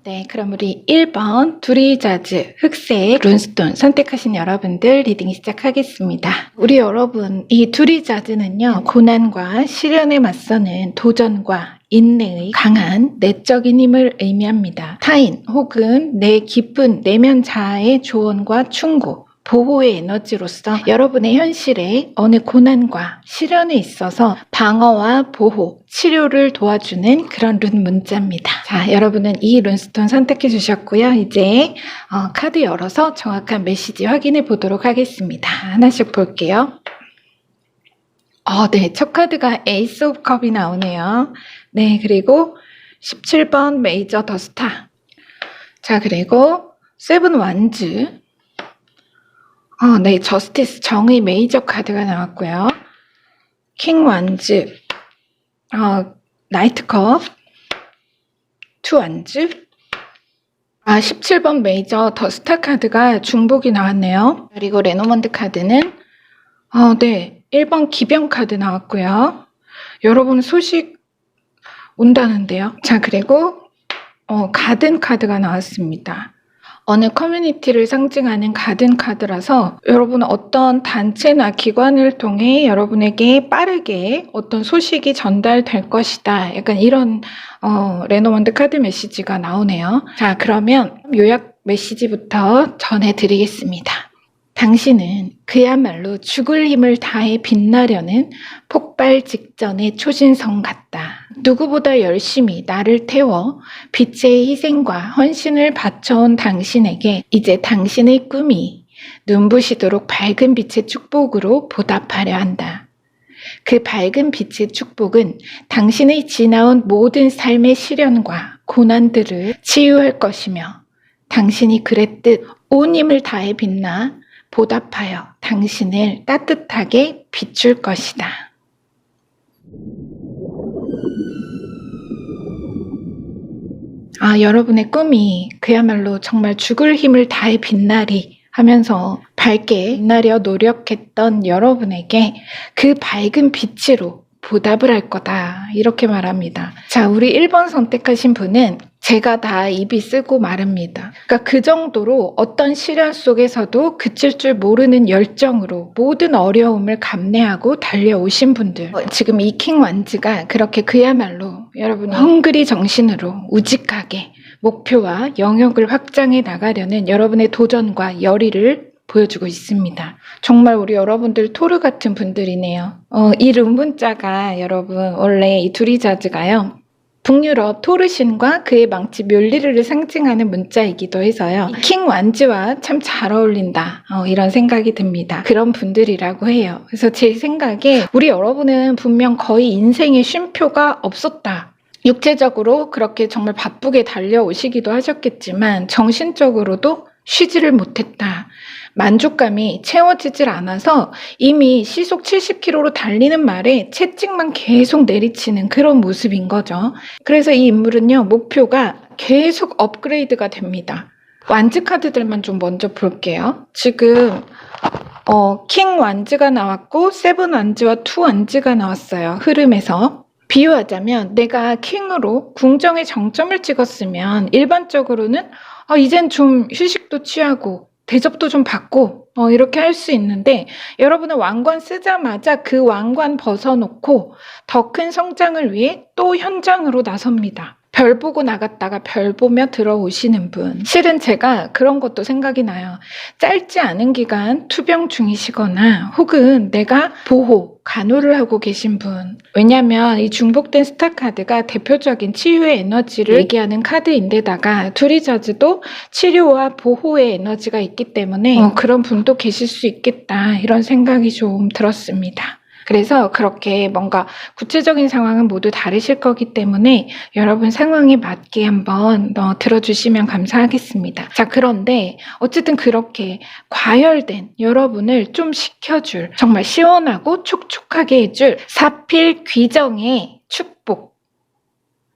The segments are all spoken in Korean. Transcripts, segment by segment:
네, 그럼 우리 1번 두리자즈 흑색 룬스톤 선택하신 여러분들 리딩 시작하겠습니다. 우리 여러분, 이 두리자즈는요, 고난과 시련에 맞서는 도전과 인내의 강한 내적인 힘을 의미합니다. 타인 혹은 내 깊은 내면 자아의 조언과 충고, 보호의 에너지로서 여러분의 현실에 어느 고난과 시련에 있어서 방어와 보호, 치료를 도와주는 그런 룬 문자입니다. 자, 여러분은 이 룬스톤 선택해 주셨고요. 이제 카드 열어서 정확한 메시지 확인해 보도록 하겠습니다. 하나씩 볼게요. 네, 첫 카드가 에이스 오브 컵이 나오네요. 네, 그리고 17번 메이저 더 스타. 자, 그리고 세븐 완즈. 네, 저스티스 정의 메이저 카드가 나왔고요. 킹 완즈, 나이트 컵, 투 완즈, 17번 메이저 더 스타 카드가 중복이 나왔네요. 그리고 레노먼드 카드는 네, 1번 기병 카드 나왔고요. 여러분 소식 온다는데요. 자, 그리고 가든 카드가 나왔습니다. 어느 커뮤니티를 상징하는 가든 카드라서 여러분 어떤 단체나 기관을 통해 여러분에게 빠르게 어떤 소식이 전달될 것이다. 약간 이런 레노먼드 카드 메시지가 나오네요. 자, 그러면 요약 메시지부터 전해드리겠습니다. 당신은 그야말로 죽을 힘을 다해 빛나려는 폭발 직전의 초신성 같다. 누구보다 열심히 나를 태워 빛의 희생과 헌신을 바쳐온 당신에게 이제 당신의 꿈이 눈부시도록 밝은 빛의 축복으로 보답하려 한다. 그 밝은 빛의 축복은 당신의 지나온 모든 삶의 시련과 고난들을 치유할 것이며 당신이 그랬듯 온 힘을 다해 빛나 보답하여 당신을 따뜻하게 비출 것이다. 여러분의 꿈이 그야말로 정말 죽을 힘을 다해 빛나리 하면서 밝게 빛나려 노력했던 여러분에게 그 밝은 빛으로 보답을 할 거다. 이렇게 말합니다. 자, 우리 1번 선택하신 분은 제가 다 입이 쓰고 마릅니다. 그러니까 그 정도로 어떤 시련 속에서도 그칠 줄 모르는 열정으로 모든 어려움을 감내하고 달려오신 분들. 지금 이 킹 완즈가 그렇게 그야말로 여러분이 헝그리 정신으로 우직하게 목표와 영역을 확장해 나가려는 여러분의 도전과 열의를 보여주고 있습니다. 정말 우리 여러분들 토르 같은 분들이네요. 이 룬 문자가 여러분 원래 이 두리자즈가요. 북유럽 토르신과 그의 망치 멸리르를 상징하는 문자이기도 해서요. 킹 완즈와 참 잘 어울린다. 이런 생각이 듭니다. 그런 분들이라고 해요. 그래서 제 생각에 우리 여러분은 분명 거의 인생의 쉼표가 없었다. 육체적으로 그렇게 정말 바쁘게 달려오시기도 하셨겠지만 정신적으로도 쉬지를 못했다. 만족감이 채워지질 않아서 이미 시속 70km로 달리는 말에 채찍만 계속 내리치는 그런 모습인 거죠. 그래서 이 인물은요, 목표가 계속 업그레이드가 됩니다. 완즈 카드들만 좀 먼저 볼게요. 지금 킹 완즈가 나왔고 세븐 완즈와 투 완즈가 나왔어요. 흐름에서. 비유하자면 내가 킹으로 궁정의 정점을 찍었으면 일반적으로는 이젠 좀 휴식도 취하고 대접도 좀 받고 이렇게 할 수 있는데 여러분은 왕관 쓰자마자 그 왕관 벗어놓고 더 큰 성장을 위해 또 현장으로 나섭니다. 별 보고 나갔다가 별 보며 들어오시는 분. 실은 제가 그런 것도 생각이 나요. 짧지 않은 기간 투병 중이시거나 혹은 내가 보호, 간호를 하고 계신 분. 왜냐면 이 중복된 스타 카드가 대표적인 치유의 에너지를 얘기하는 카드인데다가 두리자즈도 치료와 보호의 에너지가 있기 때문에 그런 분도 계실 수 있겠다. 이런 생각이 좀 들었습니다. 그래서 그렇게 뭔가 구체적인 상황은 모두 다르실 거기 때문에 여러분 상황에 맞게 한번 들어주시면 감사하겠습니다. 자, 그런데 어쨌든 그렇게 과열된 여러분을 좀 식혀줄, 정말 시원하고 촉촉하게 해줄 사필 귀정의 축복.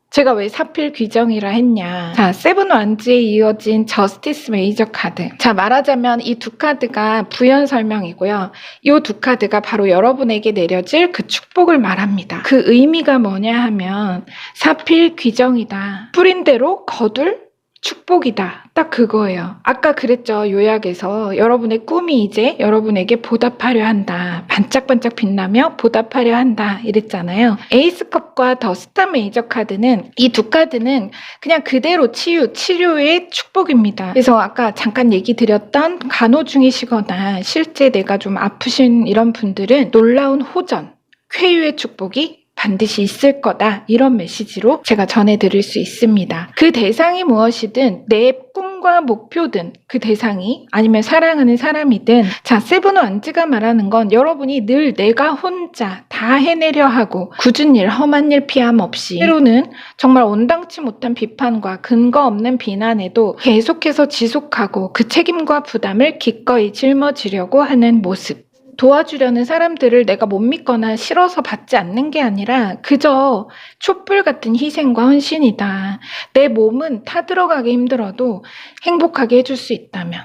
제가 왜 사필 귀정이라 했냐. 자, 세븐 완즈에 이어진 저스티스 메이저 카드. 자, 말하자면 이 두 카드가 부연 설명이고요. 이 두 카드가 바로 여러분에게 내려질 그 축복을 말합니다. 그 의미가 뭐냐 하면 사필 귀정이다. 뿌린 대로 거둘 축복이다. 딱 그거예요. 아까 그랬죠. 요약에서 여러분의 꿈이 이제 여러분에게 보답하려 한다. 반짝반짝 빛나며 보답하려 한다. 이랬잖아요. 에이스컵과 더 스타 메이저 카드는 이 두 카드는 그냥 그대로 치료의 축복입니다. 그래서 아까 잠깐 얘기 드렸던 간호 중이시거나 실제 내가 좀 아프신 이런 분들은 놀라운 호전, 쾌유의 축복이 반드시 있을 거다. 이런 메시지로 제가 전해드릴 수 있습니다. 그 대상이 무엇이든 내 꿈과 목표든 그 대상이 아니면 사랑하는 사람이든 자, 세븐 완즈가 말하는 건 여러분이 늘 내가 혼자 다 해내려 하고 굳은 일, 험한 일 피함 없이 때로는 정말 온당치 못한 비판과 근거 없는 비난에도 계속해서 지속하고 그 책임과 부담을 기꺼이 짊어지려고 하는 모습. 도와주려는 사람들을 내가 못 믿거나 싫어서 받지 않는 게 아니라 그저 촛불 같은 희생과 헌신이다. 내 몸은 타들어가기 힘들어도 행복하게 해줄 수 있다면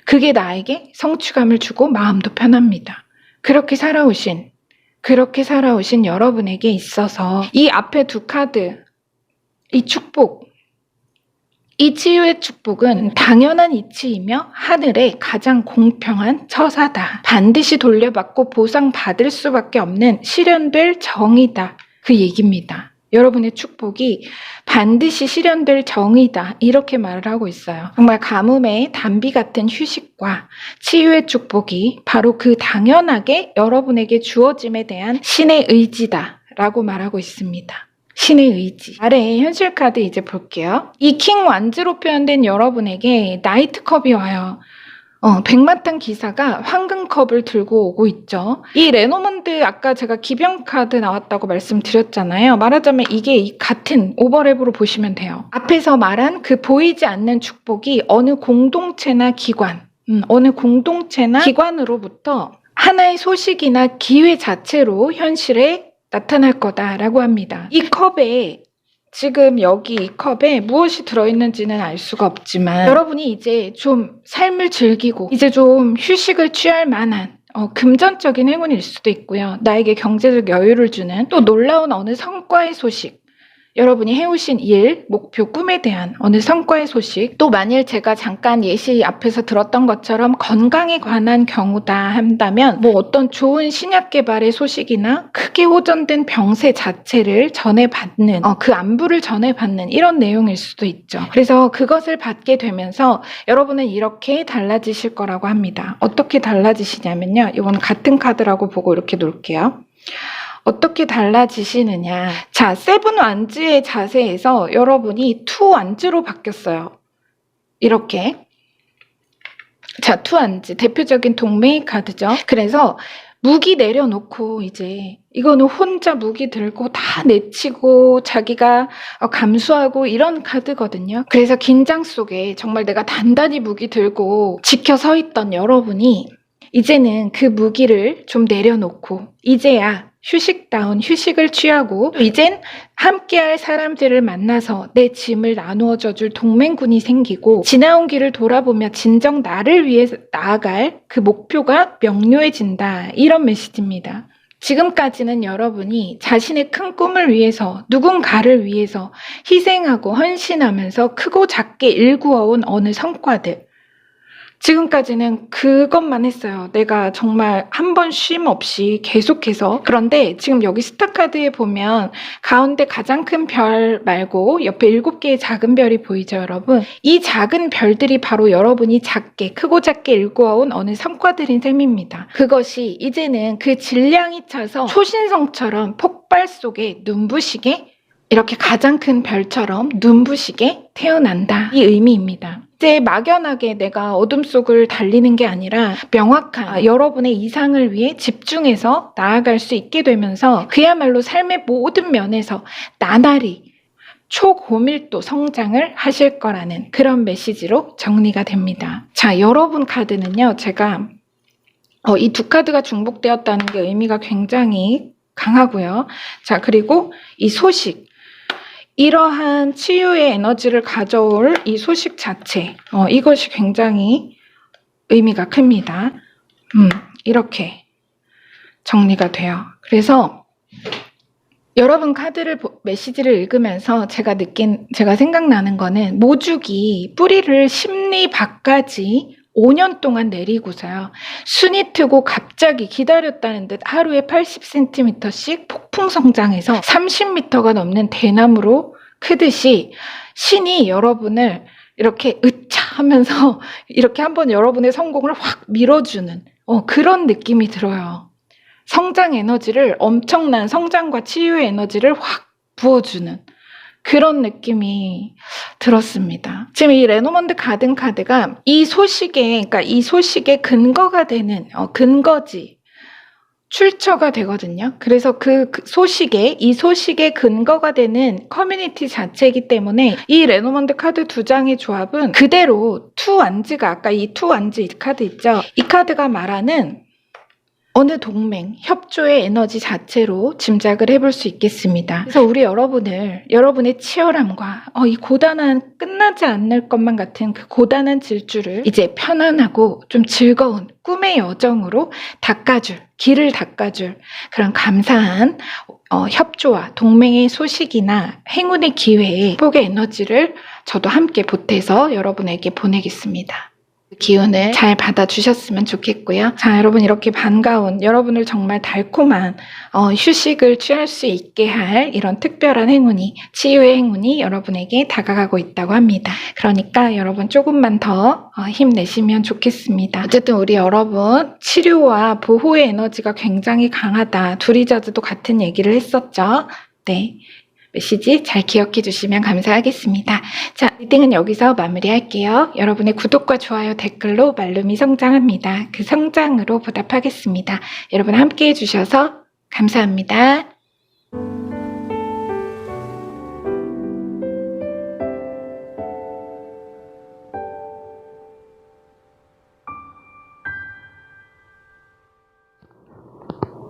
그게 나에게 성취감을 주고 마음도 편합니다. 그렇게 살아오신 여러분에게 있어서 이 앞에 두 카드, 이 축복, 이 치유의 축복은 당연한 이치이며 하늘의 가장 공평한 처사다. 반드시 돌려받고 보상받을 수밖에 없는 실현될 정의다. 그 얘기입니다. 여러분의 축복이 반드시 실현될 정의다. 이렇게 말을 하고 있어요. 정말 가뭄의 단비 같은 휴식과 치유의 축복이 바로 그 당연하게 여러분에게 주어짐에 대한 신의 의지다. 라고 말하고 있습니다. 신의 의지. 아래 현실 카드 이제 볼게요. 이 킹 완즈로 표현된 여러분에게 나이트컵이 와요. 백마탄 기사가 황금컵을 들고 오고 있죠. 이 레노먼드 아까 제가 기병 카드 나왔다고 말씀드렸잖아요. 말하자면 이게 이 같은 오버랩으로 보시면 돼요. 앞에서 말한 그 보이지 않는 축복이 어느 공동체나 기관으로부터 하나의 소식이나 기회 자체로 현실에 나타날 거다라고 합니다. 이 컵에 지금 여기 이 컵에 무엇이 들어있는지는 알 수가 없지만 여러분이 이제 좀 삶을 즐기고 이제 좀 휴식을 취할 만한 금전적인 행운일 수도 있고요. 나에게 경제적 여유를 주는 또 놀라운 어느 성과의 소식, 여러분이 해오신 일, 목표, 꿈에 대한 어느 성과의 소식, 또 만일 제가 잠깐 예시 앞에서 들었던 것처럼 건강에 관한 경우다 한다면 뭐 어떤 좋은 신약 개발의 소식이나 크게 호전된 병세 자체를 전해받는 그 안부를 전해받는 이런 내용일 수도 있죠. 그래서 그것을 받게 되면서 여러분은 이렇게 달라지실 거라고 합니다. 어떻게 달라지시냐면요. 이건 같은 카드라고 보고 이렇게 놓을게요. 어떻게 달라지시느냐. 자, 세븐 완즈의 자세에서 여러분이 투 완즈로 바뀌었어요. 이렇게. 자, 투 완즈. 대표적인 동메이 카드죠. 그래서 무기 내려놓고 이제 이거는 혼자 무기 들고 다 내치고 자기가 감수하고 이런 카드거든요. 그래서 긴장 속에 정말 내가 단단히 무기 들고 지켜 서 있던 여러분이 이제는 그 무기를 좀 내려놓고 이제야 휴식다운 휴식을 취하고 이젠 함께할 사람들을 만나서 내 짐을 나누어줘 줄 동맹군이 생기고 지나온 길을 돌아보며 진정 나를 위해 나아갈 그 목표가 명료해진다. 이런 메시지입니다. 지금까지는 여러분이 자신의 큰 꿈을 위해서 누군가를 위해서 희생하고 헌신하면서 크고 작게 일구어온 어느 성과들, 지금까지는 그것만 했어요. 내가 정말 한 번 쉼 없이 계속해서. 그런데 지금 여기 스타카드에 보면 가운데 가장 큰 별 말고 옆에 7개의 작은 별이 보이죠, 여러분? 이 작은 별들이 바로 여러분이 크고 작게 일구어온 어느 성과들인 셈입니다. 그것이 이제는 그 질량이 차서 초신성처럼 폭발 속에 눈부시게 이렇게 가장 큰 별처럼 눈부시게 태어난다. 이 의미입니다. 이제 막연하게 내가 어둠 속을 달리는 게 아니라 명확한 여러분의 이상을 위해 집중해서 나아갈 수 있게 되면서 그야말로 삶의 모든 면에서 나날이 초고밀도 성장을 하실 거라는 그런 메시지로 정리가 됩니다. 자, 여러분 카드는요. 제가 이 두 카드가 중복되었다는 게 의미가 굉장히 강하고요. 자, 그리고 이 소식. 이러한 치유의 에너지를 가져올 이 소식 자체, 이것이 굉장히 의미가 큽니다. 이렇게 정리가 돼요. 그래서 여러분 카드를 메시지를 읽으면서 제가 생각나는 거는 모주기 뿌리를 심리 밖까지 5년 동안 내리고서요. 순이 트고 갑자기 기다렸다는 듯 하루에 80cm씩 폭풍 성장해서 30m가 넘는 대나무로 크듯이 신이 여러분을 이렇게 으차 하면서 이렇게 한번 여러분의 성공을 확 밀어주는 그런 느낌이 들어요. 성장 에너지를, 엄청난 성장과 치유의 에너지를 확 부어주는 그런 느낌이 들었습니다. 지금 이 레노먼드 가든 카드가 이 소식의 근거가 되는 근거지, 출처가 되거든요. 그래서 이 소식의 근거가 되는 커뮤니티 자체이기 때문에 이 레노먼드 카드 두 장의 조합은 그대로 투완즈가, 아까 이 투완즈 이 카드 있죠? 이 카드가 말하는 어느 동맹, 협조의 에너지 자체로 짐작을 해볼 수 있겠습니다. 그래서 우리 여러분의 치열함과 이 고단한, 끝나지 않을 것만 같은 그 고단한 질주를 이제 편안하고 좀 즐거운 꿈의 여정으로 길을 닦아줄 그런 감사한 협조와 동맹의 소식이나 행운의 기회에 행복의 에너지를 저도 함께 보태서 여러분에게 보내겠습니다. 기운을 잘 받아주셨으면 좋겠고요. 자, 여러분, 이렇게 반가운, 여러분을 정말 달콤한 휴식을 취할 수 있게 할 이런 특별한 행운이, 치유의 행운이 여러분에게 다가가고 있다고 합니다. 그러니까 여러분 조금만 더 힘내시면 좋겠습니다. 어쨌든 우리 여러분 치료와 보호의 에너지가 굉장히 강하다. 두리자드도 같은 얘기를 했었죠. 네. 메시지 잘 기억해 주시면 감사하겠습니다. 자, 리딩은 여기서 마무리할게요. 여러분의 구독과 좋아요, 댓글로 말룸이 성장합니다. 그 성장으로 보답하겠습니다. 여러분 함께 해주셔서 감사합니다.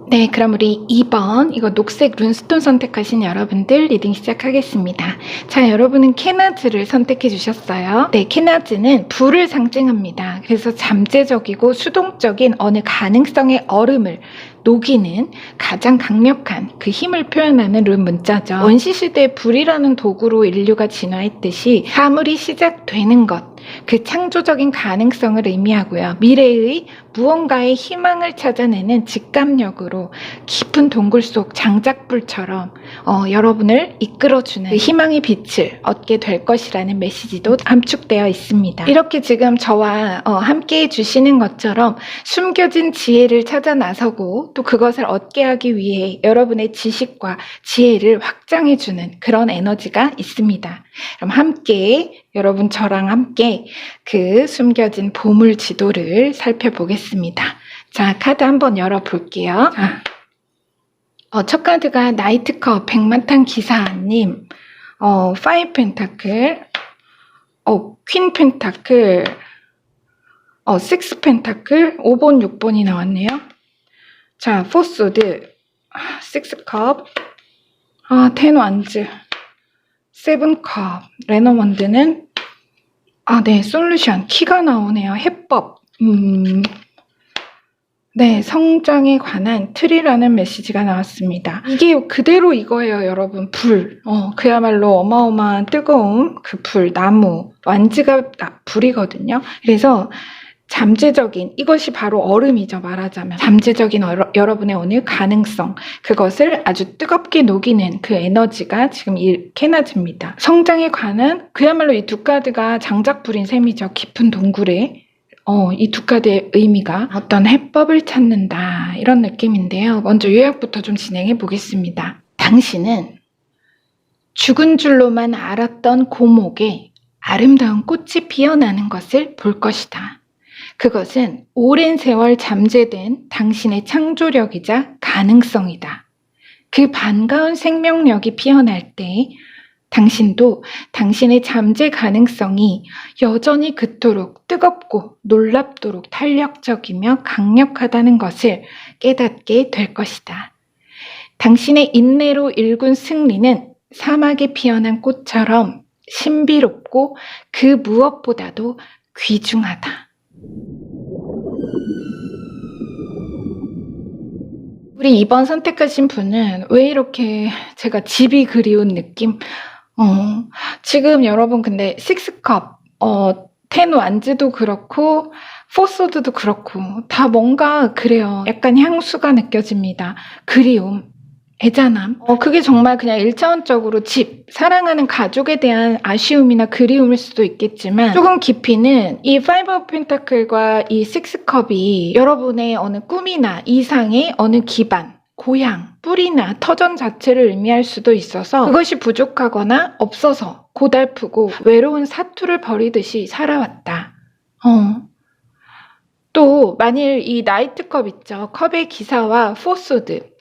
네, 그럼 우리 2번 이거 녹색 룬스톤 선택하신 여러분들 리딩 시작하겠습니다. 자, 여러분은 케나즈를 선택해 주셨어요. 네, 케나즈는 불을 상징합니다. 그래서 잠재적이고 수동적인 어느 가능성의 얼음을 녹이는 가장 강력한 그 힘을 표현하는 룬 문자죠. 원시시대의 불이라는 도구로 인류가 진화했듯이 사물이 시작되는 것, 그 창조적인 가능성을 의미하고요. 미래의 무언가의 희망을 찾아내는 직감력으로 깊은 동굴 속 장작불처럼 여러분을 이끌어주는 그 희망의 빛을 얻게 될 것이라는 메시지도 함축되어 있습니다. 이렇게 지금 저와 함께 해주시는 것처럼 숨겨진 지혜를 찾아 나서고 또 그것을 얻게 하기 위해 여러분의 지식과 지혜를 확장해주는 그런 에너지가 있습니다. 그럼 함께 여러분 저랑 함께 그 숨겨진 보물 지도를 살펴보겠습니다. 자, 카드 한번 열어볼게요. 자, 첫 카드가 나이트컵 백만탄 기사님, 5 펜타클, 퀸 펜타클, 6 펜타클, 5번, 6번이 나왔네요. 자, 4 소드, 6 컵, 10 완즈, 7 컵, 레노먼드는 네, 솔루션, 키가 나오네요. 해법. 네, 성장에 관한 틀이라는 메시지가 나왔습니다. 이게 그대로 이거예요, 여러분. 불. 그야말로 어마어마한 뜨거움, 그 불, 나무, 완즈가 불이거든요. 그래서 잠재적인, 이것이 바로 얼음이죠, 말하자면. 잠재적인 여러분의 어느 가능성, 그것을 아주 뜨겁게 녹이는 그 에너지가 지금 이 케나즈입니다. 성장에 관한, 그야말로 이 두 카드가 장작불인 셈이죠. 깊은 동굴에. 이 두 카드의 의미가 어떤 해법을 찾는다, 이런 느낌인데요. 먼저 요약부터 좀 진행해 보겠습니다. 당신은 죽은 줄로만 알았던 고목에 아름다운 꽃이 피어나는 것을 볼 것이다. 그것은 오랜 세월 잠재된 당신의 창조력이자 가능성이다. 그 반가운 생명력이 피어날 때 당신도 당신의 잠재 가능성이 여전히 그토록 뜨겁고 놀랍도록 탄력적이며 강력하다는 것을 깨닫게 될 것이다. 당신의 인내로 일군 승리는 사막에 피어난 꽃처럼 신비롭고 그 무엇보다도 귀중하다. 우리 2번 선택하신 분은 왜 이렇게 제가 집이 그리운 느낌? 지금 여러분 근데 6컵, 10 완즈도 그렇고 4소드도 그렇고 다 뭔가 그래요. 약간 향수가 느껴집니다. 그리움, 애잔함. 그게 정말 그냥 1차원적으로 집, 사랑하는 가족에 대한 아쉬움이나 그리움일 수도 있겠지만 조금 깊이는 이 5 오브 펜타클과 이 6컵이 여러분의 어느 꿈이나 이상의 어느 기반, 고향, 뿌리나 터전 자체를 의미할 수도 있어서 그것이 부족하거나 없어서 고달프고 외로운 사투를 벌이듯이 살아왔다. 또 만일 이 나이트컵 있죠. 컵의 기사와 포소드.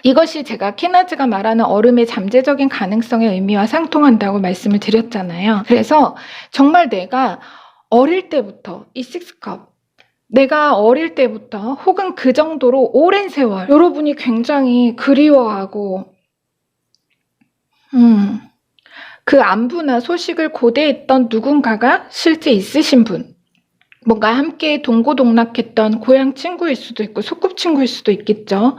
이것이 제가 케나즈가 말하는 얼음의 잠재적인 가능성의 의미와 상통한다고 말씀을 드렸잖아요. 그래서 정말 내가 어릴 때부터 이 6컵, 내가 어릴 때부터 혹은 그 정도로 오랜 세월 여러분이 굉장히 그리워하고 그 안부나 소식을 고대했던 누군가가 실제 있으신 분, 뭔가 함께 동고동락했던 고향 친구일 수도 있고 소꿉친구일 수도 있겠죠.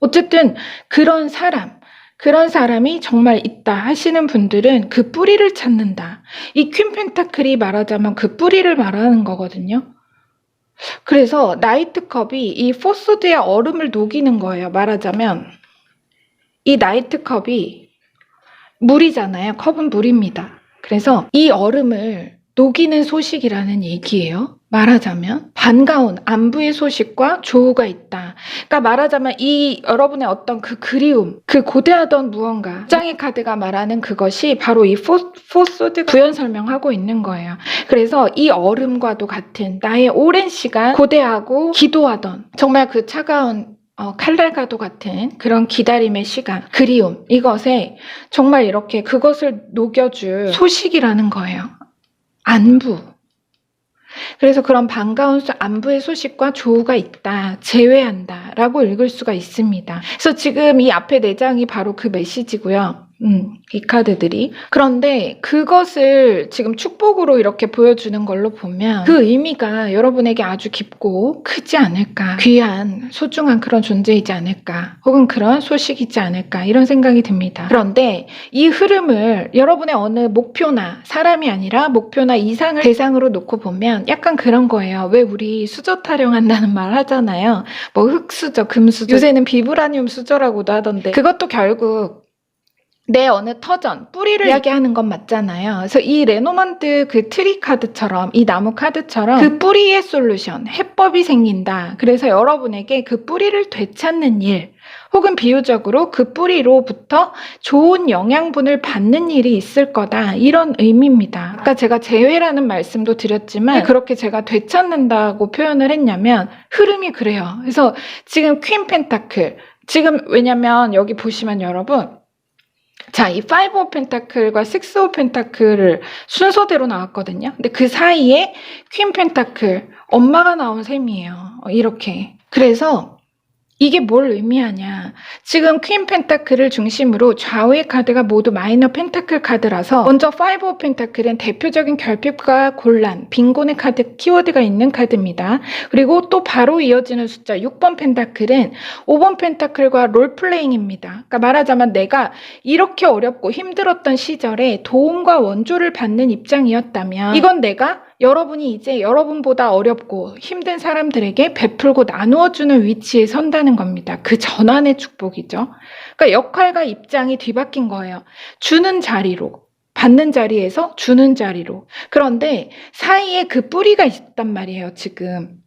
어쨌든 그런 사람이 정말 있다 하시는 분들은 그 뿌리를 찾는다. 이 퀸 펜타클이 말하자면 그 뿌리를 말하는 거거든요. 그래서 나이트컵이 이 포소드의 얼음을 녹이는 거예요. 말하자면 이 나이트컵이 물이잖아요. 컵은 물입니다. 그래서 이 얼음을 녹이는 소식이라는 얘기예요. 말하자면 반가운 안부의 소식과 조우가 있다. 그러니까 말하자면 이 여러분의 어떤 그 그리움, 그 고대하던 무언가, 짱의 카드가 말하는 그것이 바로 이 포소드 구현 설명하고 있는 거예요. 그래서 이 얼음과도 같은 나의 오랜 시간 고대하고 기도하던 정말 그 차가운 칼날과도 같은 그런 기다림의 시간, 그리움, 이것에 정말 이렇게 그것을 녹여줄 소식이라는 거예요. 안부. 그래서 그런 반가운 안부의 소식과 조우가 있다, 제외한다 라고 읽을 수가 있습니다. 그래서 지금 이 앞에 4장이 바로 그 메시지고요. 이 카드들이. 그런데 그것을 지금 축복으로 이렇게 보여주는 걸로 보면 그 의미가 여러분에게 아주 깊고 크지 않을까, 귀한 소중한 그런 존재이지 않을까, 혹은 그런 소식이지 않을까, 이런 생각이 듭니다. 그런데 이 흐름을 여러분의 어느 목표나 사람이 아니라 목표나 이상을 대상으로 놓고 보면 약간 그런 거예요. 왜 우리 수저 타령한다는 말 하잖아요. 뭐 흙수저, 금수저, 요새는 비브라늄 수저라고도 하던데 그것도 결국 내 어느 터전, 뿌리를 이야기하는 건 맞잖아요. 그래서 이 레노먼드 그 트리 카드처럼, 이 나무 카드처럼 그 뿌리의 솔루션, 해법이 생긴다. 그래서 여러분에게 그 뿌리를 되찾는 일, 혹은 비유적으로 그 뿌리로부터 좋은 영양분을 받는 일이 있을 거다. 이런 의미입니다. 아까 제가 재회라는 말씀도 드렸지만 그렇게 제가 되찾는다고 표현을 했냐면 흐름이 그래요. 그래서 지금 퀸 펜타클, 지금 왜냐면 여기 보시면 여러분, 자, 이 5 오브 펜타클과 6 오브 펜타클을 순서대로 나왔거든요. 근데 그 사이에 퀸 펜타클, 엄마가 나온 셈이에요. 이렇게. 그래서 이게 뭘 의미하냐. 지금 퀸 펜타클을 중심으로 좌우의 카드가 모두 마이너 펜타클 카드라서 먼저 5 오브 펜타클은 대표적인 결핍과 곤란, 빈곤의 카드, 키워드가 있는 카드입니다. 그리고 또 바로 이어지는 숫자 6번 펜타클은 5번 펜타클과 롤플레잉입니다. 그러니까 말하자면 내가 이렇게 어렵고 힘들었던 시절에 도움과 원조를 받는 입장이었다면 이건 내가 여러분이 이제 여러분보다 어렵고 힘든 사람들에게 베풀고 나누어주는 위치에 선다는 겁니다. 그 전환의 축복이죠. 그러니까 역할과 입장이 뒤바뀐 거예요. 주는 자리로, 받는 자리에서 주는 자리로. 그런데 사이에 그 뿌리가 있단 말이에요, 지금.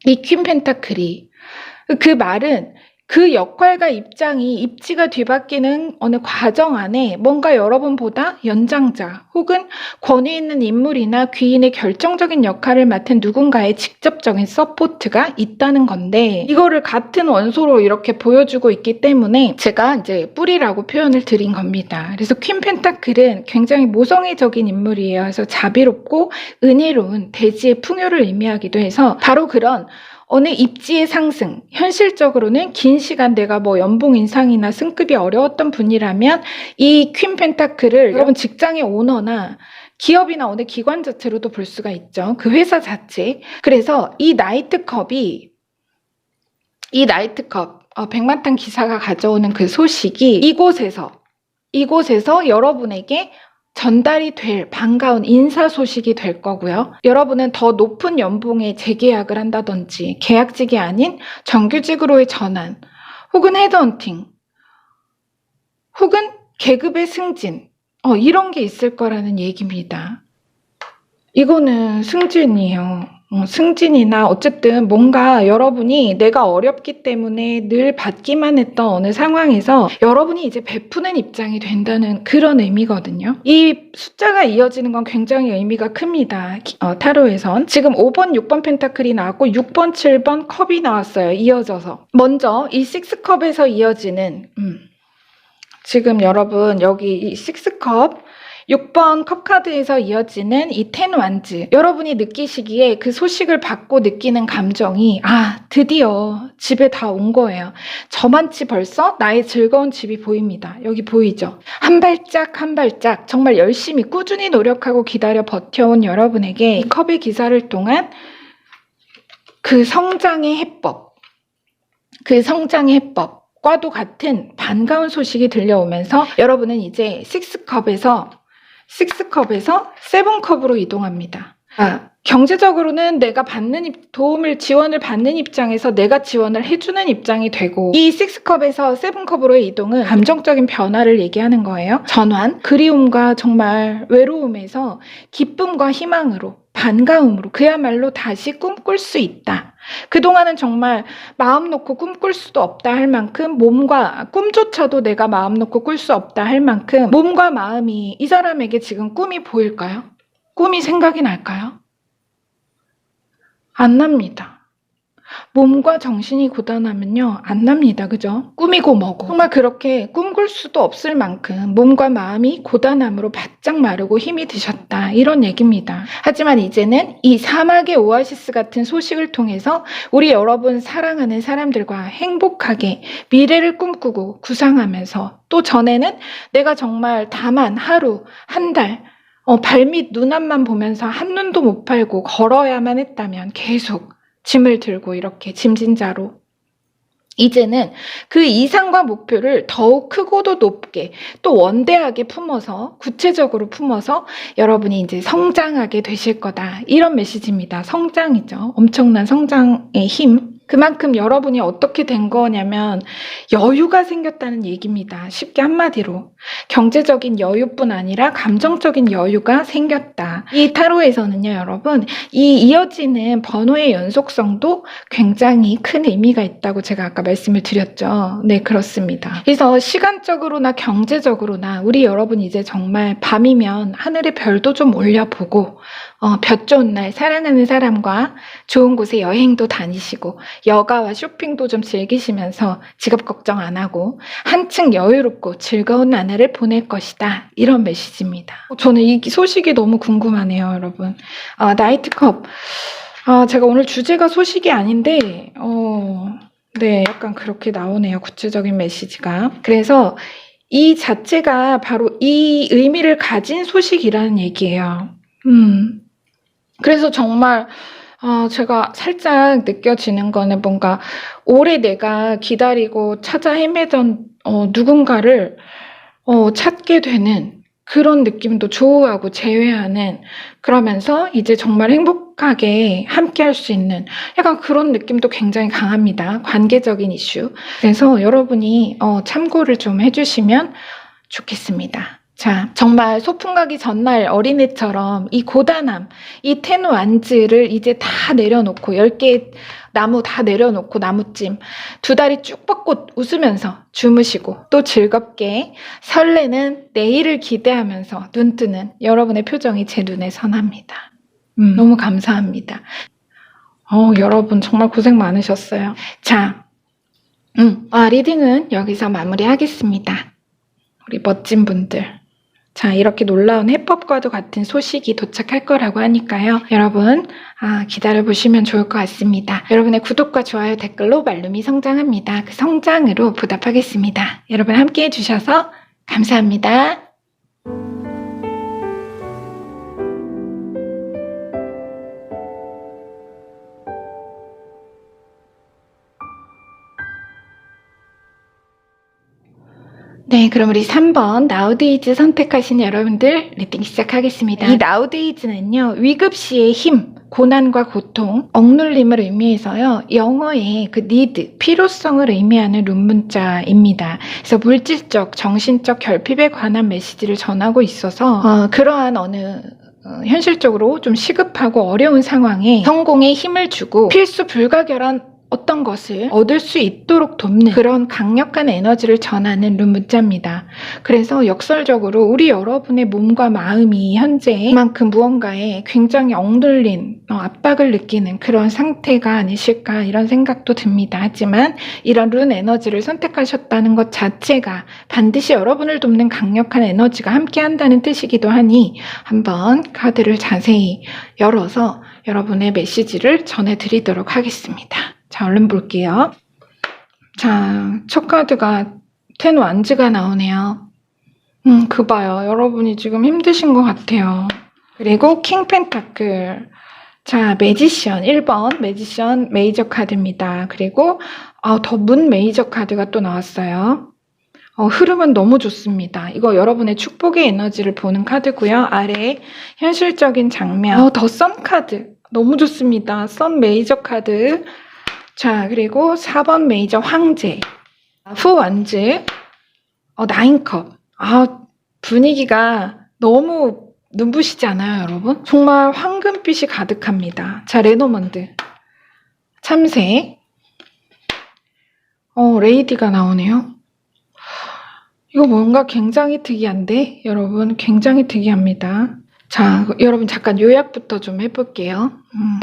이 퀸 펜타클이. 그 말은 그 역할과 입지가 뒤바뀌는 어느 과정 안에 뭔가 여러분보다 연장자 혹은 권위 있는 인물이나 귀인의 결정적인 역할을 맡은 누군가의 직접적인 서포트가 있다는 건데 이거를 같은 원소로 이렇게 보여주고 있기 때문에 제가 이제 뿌리라고 표현을 드린 겁니다. 그래서 퀸 펜타클은 굉장히 모성애적인 인물이에요. 그래서 자비롭고 은혜로운 대지의 풍요를 의미하기도 해서 바로 그런 어느 입지의 상승, 현실적으로는 긴 시간 내가 뭐 연봉 인상이나 승급이 어려웠던 분이라면 이 퀸 펜타클을 여러분 직장의 오너나 기업이나 어느 기관 자체로도 볼 수가 있죠. 그 회사 자체. 그래서 이 나이트컵 백마탄 기사가 가져오는 그 소식이 이곳에서 여러분에게 전달이 될 반가운 인사 소식이 될 거고요. 여러분은 더 높은 연봉에 재계약을 한다든지 계약직이 아닌 정규직으로의 전환 혹은 헤드헌팅 혹은 계급의 승진 이런 게 있을 거라는 얘기입니다. 이거는 승진이에요. 승진이나 어쨌든 뭔가 여러분이 내가 어렵기 때문에 늘 받기만 했던 어느 상황에서 여러분이 이제 베푸는 입장이 된다는 그런 의미거든요. 이 숫자가 이어지는 건 굉장히 의미가 큽니다. 타로에선 지금 5번, 6번 펜타클이 나왔고 6번, 7번 컵이 나왔어요. 이어져서. 먼저 이 6컵에서 이어지는 지금 여러분 여기 이 6컵 6번 컵카드에서 이어지는 이 10 완즈 여러분이 느끼시기에 그 소식을 받고 느끼는 감정이 드디어 집에 다 온 거예요. 저만치 벌써 나의 즐거운 집이 보입니다. 여기 보이죠? 한 발짝 한 발짝 정말 열심히 꾸준히 노력하고 기다려 버텨온 여러분에게 이 컵의 기사를 통한 그 성장의 해법과도 같은 반가운 소식이 들려오면서 여러분은 이제 6컵에서 7컵으로 이동합니다. 경제적으로는 내가 지원을 받는 입장에서 내가 지원을 해주는 입장이 되고 이 6컵에서 7컵으로의 이동은 감정적인 변화를 얘기하는 거예요. 전환, 그리움과 정말 외로움에서 기쁨과 희망으로 반가움으로 그야말로 다시 꿈꿀 수 있다. 그동안은 정말 마음 놓고 꿈꿀 수도 없다 할 만큼 꿈조차도 내가 마음 놓고 꿀 수 없다 할 만큼 몸과 마음이 이 사람에게 지금 꿈이 보일까요? 꿈이 생각이 날까요? 안 납니다. 몸과 정신이 고단하면요 안 납니다. 그죠? 꿈이고 뭐고 정말 그렇게 꿈꿀 수도 없을 만큼 몸과 마음이 고단함으로 바짝 마르고 힘이 드셨다 이런 얘기입니다. 하지만 이제는 이 사막의 오아시스 같은 소식을 통해서 우리 여러분 사랑하는 사람들과 행복하게 미래를 꿈꾸고 구상하면서 또 전에는 내가 정말 다만 하루 한 달 발밑 눈앞만 보면서 한눈도 못 팔고 걸어야만 했다면 계속 짐을 들고 이렇게 짐진자로 이제는 그 이상과 목표를 더욱 크고도 높게 또 원대하게 구체적으로 품어서 여러분이 이제 성장하게 되실 거다 이런 메시지입니다. 성장이죠. 엄청난 성장의 힘. 그만큼 여러분이 어떻게 된 거냐면 여유가 생겼다는 얘기입니다. 쉽게 한마디로 경제적인 여유뿐 아니라 감정적인 여유가 생겼다. 이 타로에서는요 여러분 이 이어지는 번호의 연속성도 굉장히 큰 의미가 있다고 제가 아까 말씀을 드렸죠. 네 그렇습니다. 그래서 시간적으로나 경제적으로나 우리 여러분 이제 정말 밤이면 하늘의 별도 좀 올려보고 볕 좋은 날 사랑하는 사람과 좋은 곳에 여행도 다니시고 여가와 쇼핑도 좀 즐기시면서 직업 걱정 안 하고 한층 여유롭고 즐거운 나날을 보낼 것이다. 이런 메시지입니다. 저는 이 소식이 너무 궁금하네요, 여러분. 나이트컵. 제가 오늘 주제가 소식이 아닌데 네, 약간 그렇게 나오네요. 구체적인 메시지가. 그래서 이 자체가 바로 이 의미를 가진 소식이라는 얘기예요. 그래서 정말 제가 살짝 느껴지는 거는 뭔가 오래 내가 기다리고 찾아 헤매던 누군가를 찾게 되는 그런 느낌도 조우하고 제외하는 그러면서 이제 정말 행복하게 함께 할 수 있는 약간 그런 느낌도 굉장히 강합니다. 관계적인 이슈. 그래서 여러분이 참고를 좀 해주시면 좋겠습니다. 자, 정말 소풍 가기 전날 어린애처럼 이 고단함, 이 테누 안즈를 이제 다 내려놓고 10개의 나무 다 내려놓고 나무찜 두 다리 쭉 뻗고 웃으면서 주무시고 또 즐겁게 설레는 내일을 기대하면서 눈 뜨는 여러분의 표정이 제 눈에 선합니다. 너무 감사합니다. 여러분 정말 고생 많으셨어요. 자, 리딩은 여기서 마무리하겠습니다. 우리 멋진 분들. 자, 이렇게 놀라운 해법과도 같은 소식이 도착할 거라고 하니까요. 여러분, 기다려보시면 좋을 것 같습니다. 여러분의 구독과 좋아요, 댓글로 말룸이 성장합니다. 그 성장으로 보답하겠습니다. 여러분 함께 해주셔서 감사합니다. 네, 그럼 우리 3번 나우데이즈 선택하신 여러분들 리딩 시작하겠습니다. 이 나우데이즈는요, 위급시의 힘, 고난과 고통, 억눌림을 의미해서요, 영어의 그 need, 필요성을 의미하는 룸문자입니다. 그래서 물질적, 정신적 결핍에 관한 메시지를 전하고 있어서 그러한 현실적으로 좀 시급하고 어려운 상황에 성공에 힘을 주고 필수 불가결한 어떤 것을 얻을 수 있도록 돕는 그런 강력한 에너지를 전하는 룸문자입니다. 그래서 역설적으로 우리 여러분의 몸과 마음이 현재만큼 무언가에 굉장히 억눌린 압박을 느끼는 그런 상태가 아니실까 이런 생각도 듭니다. 하지만 이런 룬 에너지를 선택하셨다는 것 자체가 반드시 여러분을 돕는 강력한 에너지가 함께한다는 뜻이기도 하니 한번 카드를 자세히 열어서 여러분의 메시지를 전해드리도록 하겠습니다. 자, 얼른 볼게요. 자, 첫 카드가 텐 완즈가 나오네요. 그 봐요. 여러분이 지금 힘드신 것 같아요. 그리고 킹 펜타클. 자, 매지션 1번 매지션 메이저 카드입니다. 그리고 더 문 메이저 카드가 또 나왔어요. 흐름은 너무 좋습니다. 이거 여러분의 축복의 에너지를 보는 카드고요. 아래에 현실적인 장면. 더 선 카드. 너무 좋습니다. 선 메이저 카드. 자, 그리고 4번 메이저 황제, 후 완즈, 나인컵. 분위기가 너무 눈부시지 않아요, 여러분? 정말 황금빛이 가득합니다. 자, 레노먼드, 참새, 레이디가 나오네요. 이거 뭔가 굉장히 특이한데, 여러분, 굉장히 특이합니다. 자, 여러분 잠깐 요약부터 좀 해볼게요.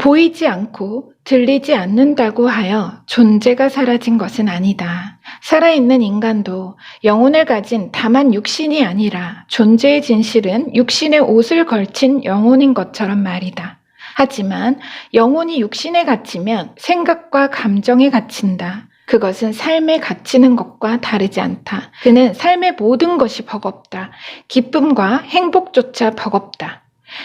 보이지 않고 들리지 않는다고 하여 존재가 사라진 것은 아니다. 살아있는 인간도 영혼을 가진 다만 육신이 아니라 존재의 진실은 육신의 옷을 걸친 영혼인 것처럼 말이다. 하지만 영혼이 육신에 갇히면 생각과 감정에 갇힌다. 그것은 삶에 갇히는 것과 다르지 않다. 그는 삶의 모든 것이 버겁다. 기쁨과 행복조차 버겁다.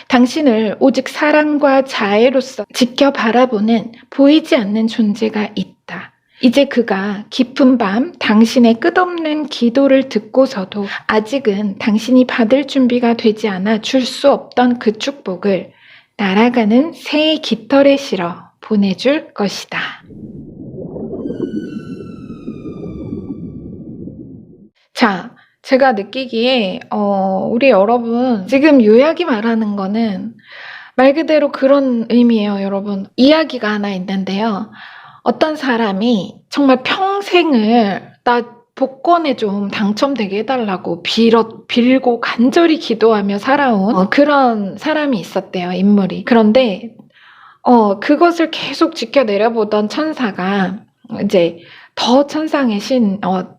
당신을 오직 사랑과 자애로서 지켜 바라보는 보이지 않는 존재가 있다. 이제 그가 깊은 밤 당신의 끝없는 기도를 듣고서도 아직은 당신이 받을 준비가 되지 않아 줄 수 없던 그 축복을 날아가는 새의 깃털에 실어 보내줄 것이다. 자, 제가 느끼기에 우리 여러분 지금 요약이 말하는 거는 말 그대로 그런 의미예요, 여러분. 이야기가 하나 있는데요. 어떤 사람이 정말 평생을 나 복권에 좀 당첨되게 해달라고 빌고 간절히 기도하며 살아온 그런 사람이 있었대요, 인물이. 그런데 그것을 계속 지켜내려보던 천사가 이제 더 천상의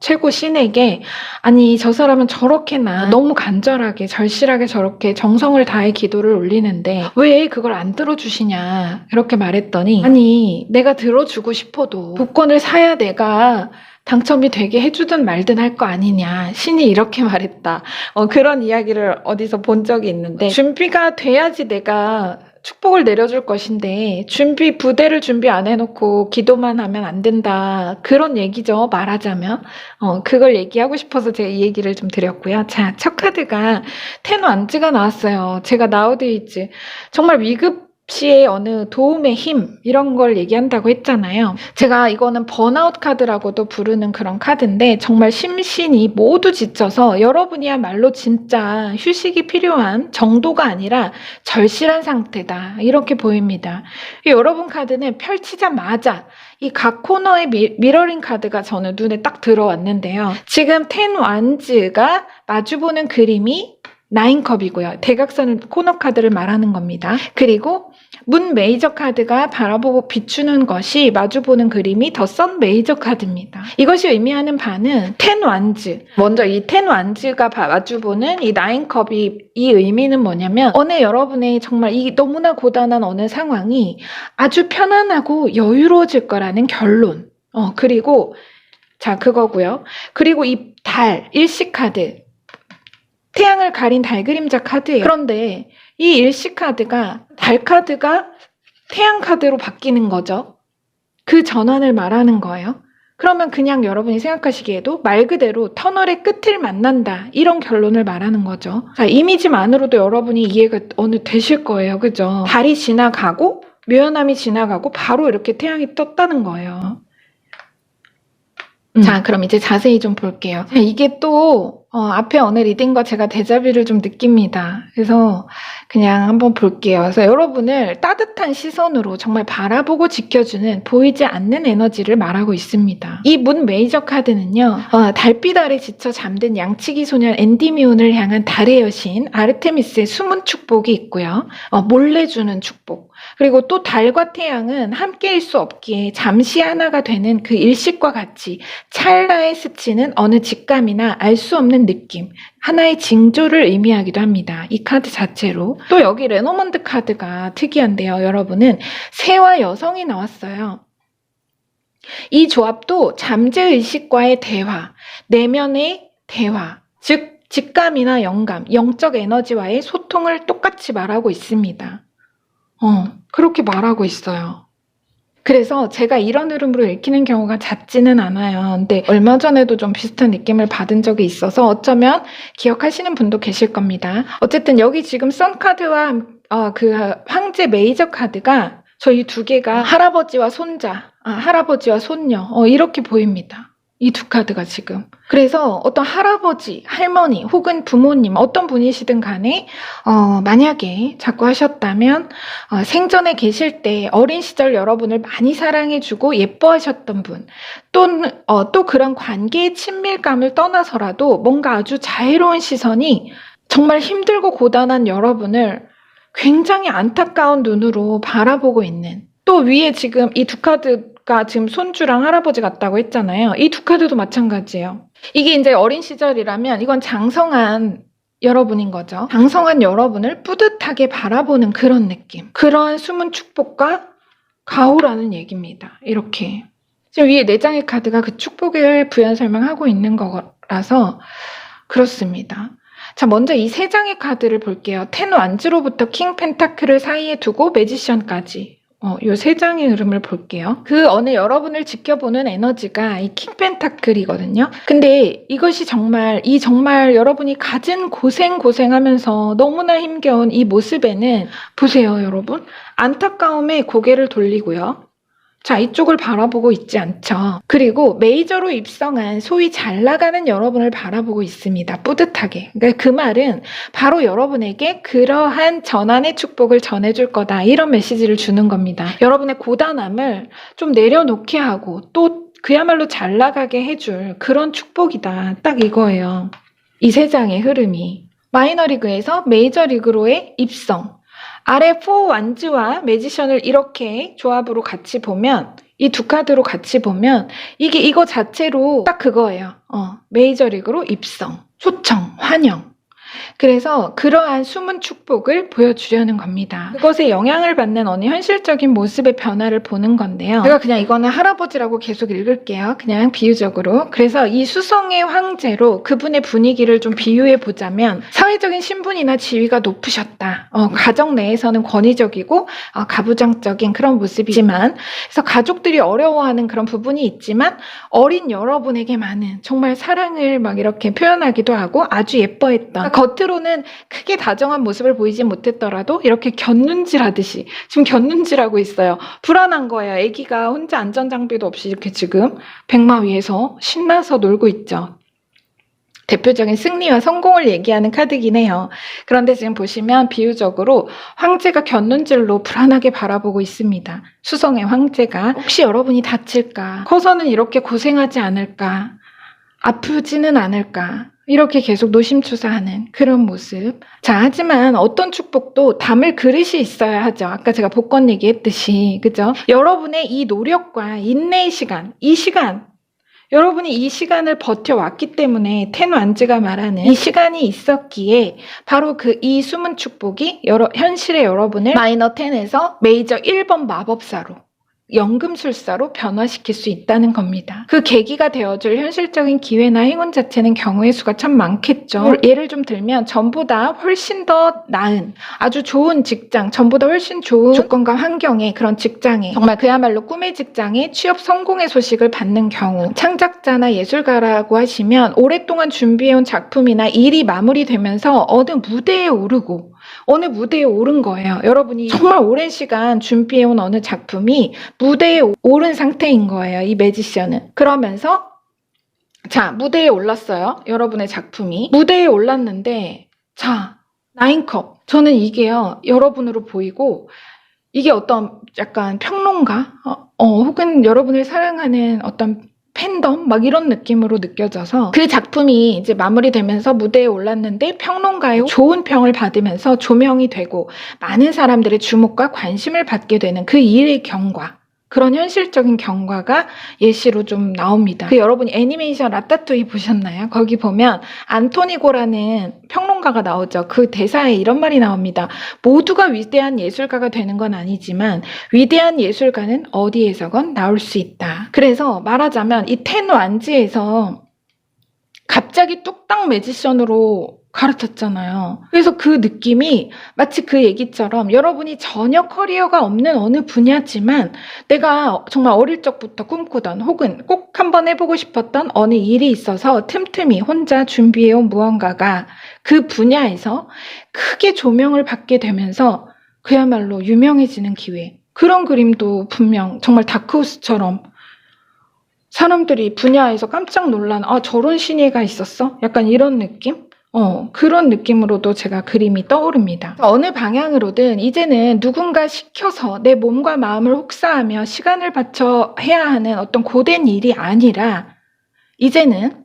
최고 신에게 아니 저 사람은 저렇게나 너무 간절하게 절실하게 저렇게 정성을 다해 기도를 올리는데 왜 그걸 안 들어주시냐 이렇게 말했더니 아니 내가 들어주고 싶어도 복권을 사야 내가 당첨이 되게 해주든 말든 할 거 아니냐 신이 이렇게 말했다. 그런 이야기를 어디서 본 적이 있는데 준비가 돼야지 내가 축복을 내려줄 것인데 부대를 준비 안 해놓고 기도만 하면 안 된다. 그런 얘기죠. 말하자면. 그걸 얘기하고 싶어서 제가 이 얘기를 좀 드렸고요. 자, 첫 카드가 텐 완즈가 나왔어요. 제가 나우데이즈. 정말 위급시의 어느 도움의 힘 이런 걸 얘기한다고 했잖아요. 제가 이거는 번아웃 카드라고도 부르는 그런 카드인데 정말 심신이 모두 지쳐서 여러분이야말로 진짜 휴식이 필요한 정도가 아니라 절실한 상태다. 이렇게 보입니다. 여러분 카드는 펼치자마자 이 각 코너의 미러링 카드가 저는 눈에 딱 들어왔는데요. 지금 텐 완즈가 마주보는 그림이 9컵이고요. 대각선은 코너 카드를 말하는 겁니다. 그리고 문 메이저 카드가 바라보고 비추는 것이 마주보는 그림이 더 선 메이저 카드입니다. 이것이 의미하는 바는 텐 완즈. 먼저 이 텐 완즈가 마주보는 이 9컵이 이 의미는 뭐냐면 여러분의 정말 이 너무나 고단한 어느 상황이 아주 편안하고 여유로워질 거라는 결론. 그리고 자 그거고요. 그리고 이 달 일시 카드. 태양을 가린 달 그림자 카드예요. 그런데 이 일시 카드가 달 카드가 태양 카드로 바뀌는 거죠. 그 전환을 말하는 거예요. 그러면 그냥 여러분이 생각하시기에도 말 그대로 터널의 끝을 만난다, 이런 결론을 말하는 거죠. 자, 이미지만으로도 여러분이 이해가 어느 되실 거예요. 그죠? 달이 지나가고 묘연함이 지나가고 바로 이렇게 태양이 떴다는 거예요. 자, 그럼 이제 자세히 좀 볼게요. 자, 이게 또 앞에 어느 리딩과 제가 데자뷰를 좀 느낍니다. 그래서 그냥 한번 볼게요. 그래서 여러분을 따뜻한 시선으로 정말 바라보고 지켜주는 보이지 않는 에너지를 말하고 있습니다. 이 문 메이저 카드는요, 달빛 아래 지쳐 잠든 양치기 소년 엔디미온을 향한 달의 여신 아르테미스의 숨은 축복이 있고요. 몰래 주는 축복. 그리고 또 달과 태양은 함께일 수 없기에 잠시 하나가 되는 그 일식과 같이 찰나에 스치는 어느 직감이나 알 수 없는 느낌, 하나의 징조를 의미하기도 합니다. 이 카드 자체로. 또 여기 레노먼드 카드가 특이한데요. 여러분은 새와 여성이 나왔어요. 이 조합도 잠재의식과의 대화, 내면의 대화, 즉 직감이나 영감, 영적 에너지와의 소통을 똑같이 말하고 있습니다. 그렇게 말하고 있어요. 그래서 제가 이런 흐름으로 읽히는 경우가 잦지는 않아요. 근데 얼마 전에도 좀 비슷한 느낌을 받은 적이 있어서 어쩌면 기억하시는 분도 계실 겁니다. 어쨌든 여기 지금 선 카드와 그 황제 메이저 카드가 저희 두 개가 할아버지와 손자, 할아버지와 손녀 이렇게 보입니다. 이 두 카드가 지금. 그래서 어떤 할아버지, 할머니 혹은 부모님 어떤 분이시든 간에 만약에 자꾸 하셨다면 생전에 계실 때 어린 시절 여러분을 많이 사랑해주고 예뻐하셨던 분, 또는 또 그런 관계의 친밀감을 떠나서라도 뭔가 아주 자애로운 시선이 정말 힘들고 고단한 여러분을 굉장히 안타까운 눈으로 바라보고 있는, 또 위에 지금 이 두 카드가 지금 손주랑 할아버지 같다고 했잖아요. 이 두 카드도 마찬가지예요. 이게 이제 어린 시절이라면 이건 장성한 여러분인 거죠. 장성한 여러분을 뿌듯하게 바라보는 그런 느낌. 그러한 숨은 축복과 가호라는 얘기입니다. 이렇게. 지금 위에 4장의 카드가 그 축복을 부연 설명하고 있는 거라서 그렇습니다. 자, 먼저 이 3장의 카드를 볼게요. 텐 완즈로부터 킹 펜타클을 사이에 두고 매지션까지. 요 3장의 흐름을 볼게요. 그 어느 여러분을 지켜보는 에너지가 이 킹 펜타클이거든요. 근데 이것이 정말 여러분이 가진 고생하면서 너무나 힘겨운 이 모습에는 보세요, 여러분. 안타까움에 고개를 돌리고요. 자, 이쪽을 바라보고 있지 않죠. 그리고 메이저로 입성한 소위 잘 나가는 여러분을 바라보고 있습니다. 뿌듯하게. 그러니까 그 말은 바로 여러분에게 그러한 전환의 축복을 전해줄 거다, 이런 메시지를 주는 겁니다. 여러분의 고단함을 좀 내려놓게 하고 또 그야말로 잘 나가게 해줄 그런 축복이다. 딱 이거예요. 이 3장의 흐름이. 마이너리그에서 메이저리그로의 입성. 아래 4 완즈와 매지션을 이렇게 조합으로 같이 보면, 이 두 카드로 같이 보면 이거 자체로 딱 그거예요. 메이저리그로 입성, 초청, 환영. 그래서 그러한 숨은 축복을 보여주려는 겁니다. 그것에 영향을 받는 어느 현실적인 모습의 변화를 보는 건데요. 제가 그냥 이거는 할아버지라고 계속 읽을게요. 그냥 비유적으로. 그래서 이 수성의 황제로 그분의 분위기를 좀 비유해 보자면, 사회적인 신분이나 지위가 높으셨다. 가정 내에서는 권위적이고 가부장적인 그런 모습이지만, 그래서 가족들이 어려워하는 그런 부분이 있지만 어린 여러분에게만은 정말 사랑을 막 이렇게 표현하기도 하고 아주 예뻐했던, 겉으로는 크게 다정한 모습을 보이지 못했더라도 이렇게 곁눈질하듯이 지금 곁눈질하고 있어요. 불안한 거예요. 아기가 혼자 안전장비도 없이 이렇게 지금 백마 위에서 신나서 놀고 있죠. 대표적인 승리와 성공을 얘기하는 카드긴 해요. 그런데 지금 보시면 비유적으로 황제가 곁눈질로 불안하게 바라보고 있습니다. 수성의 황제가 혹시 여러분이 다칠까? 커서는 이렇게 고생하지 않을까? 아프지는 않을까? 이렇게 계속 노심초사하는 그런 모습. 자, 하지만 어떤 축복도 담을 그릇이 있어야 하죠. 아까 제가 복권 얘기했듯이, 그죠? 여러분의 이 노력과 인내의 시간, 여러분이 이 시간을 버텨왔기 때문에 텐 완즈가 말하는 이 시간이 있었기에 바로 이 숨은 축복이 현실의 여러분을 마이너 10에서 메이저 1번 마법사로 연금술사로 변화시킬 수 있다는 겁니다. 그 계기가 되어줄 현실적인 기회나 행운 자체는 경우의 수가 참 많겠죠. 예를 좀 들면 전보다 훨씬 더 나은 아주 좋은 직장, 전보다 훨씬 좋은 조건과 환경의 그런 직장에, 정말 그야말로 꿈의 직장에 취업 성공의 소식을 받는 경우, 창작자나 예술가라고 하시면 오랫동안 준비해온 작품이나 일이 마무리되면서 어느 무대에 오른 거예요. 여러분이 정말 오랜 시간 준비해온 어느 작품이 무대에 오른 상태인 거예요. 이 매지션은. 그러면서 자, 무대에 올랐어요. 여러분의 작품이. 무대에 올랐는데 자, 나인컵. 저는 이게요. 여러분으로 보이고 이게 어떤 약간 평론가? 혹은 여러분을 사랑하는 어떤 팬덤? 막 이런 느낌으로 느껴져서 그 작품이 이제 마무리되면서 무대에 올랐는데 평론가의 좋은 평을 받으면서 조명이 되고 많은 사람들의 주목과 관심을 받게 되는 그 일의 경과. 그런 현실적인 경과가 예시로 좀 나옵니다. 여러분이 애니메이션 라따뚜이 보셨나요? 거기 보면 안토니고라는 평론가가 나오죠. 그 대사에 이런 말이 나옵니다. 모두가 위대한 예술가가 되는 건 아니지만 위대한 예술가는 어디에서건 나올 수 있다. 그래서 말하자면 이 텐 완지에서 갑자기 뚝딱 매지션으로 갈아탔잖아요. 그래서 그 느낌이 마치 그 얘기처럼 여러분이 전혀 커리어가 없는 어느 분야지만 내가 정말 어릴 적부터 꿈꾸던 혹은 꼭 한번 해보고 싶었던 어느 일이 있어서 틈틈이 혼자 준비해온 무언가가 그 분야에서 크게 조명을 받게 되면서 그야말로 유명해지는 기회. 그런 그림도 분명 정말 다크호스처럼 사람들이 분야에서 깜짝 놀란 저런 신예가 있었어? 약간 이런 느낌? 그런 느낌으로도 제가 그림이 떠오릅니다. 어느 방향으로든 이제는 누군가 시켜서 내 몸과 마음을 혹사하며 시간을 바쳐 해야 하는 어떤 고된 일이 아니라 이제는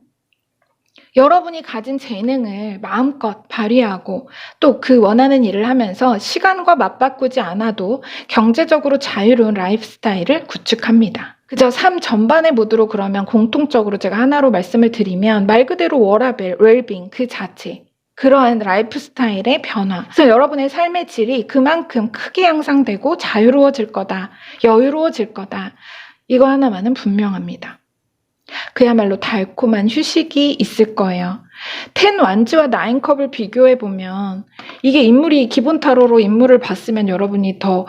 여러분이 가진 재능을 마음껏 발휘하고 또 그 원하는 일을 하면서 시간과 맞바꾸지 않아도 경제적으로 자유로운 라이프 스타일을 구축합니다. 그저 삶 전반의 모드로 그러면 공통적으로 제가 하나로 말씀을 드리면 말 그대로 워라벨, 웰빙 그 자체, 그러한 라이프 스타일의 변화. 그래서 여러분의 삶의 질이 그만큼 크게 향상되고 자유로워질 거다, 여유로워질 거다. 이거 하나만은 분명합니다. 그야말로 달콤한 휴식이 있을 거예요. 텐 완즈와 나인컵을 비교해보면 이게 인물이 기본 타로로 인물을 봤으면 여러분이 더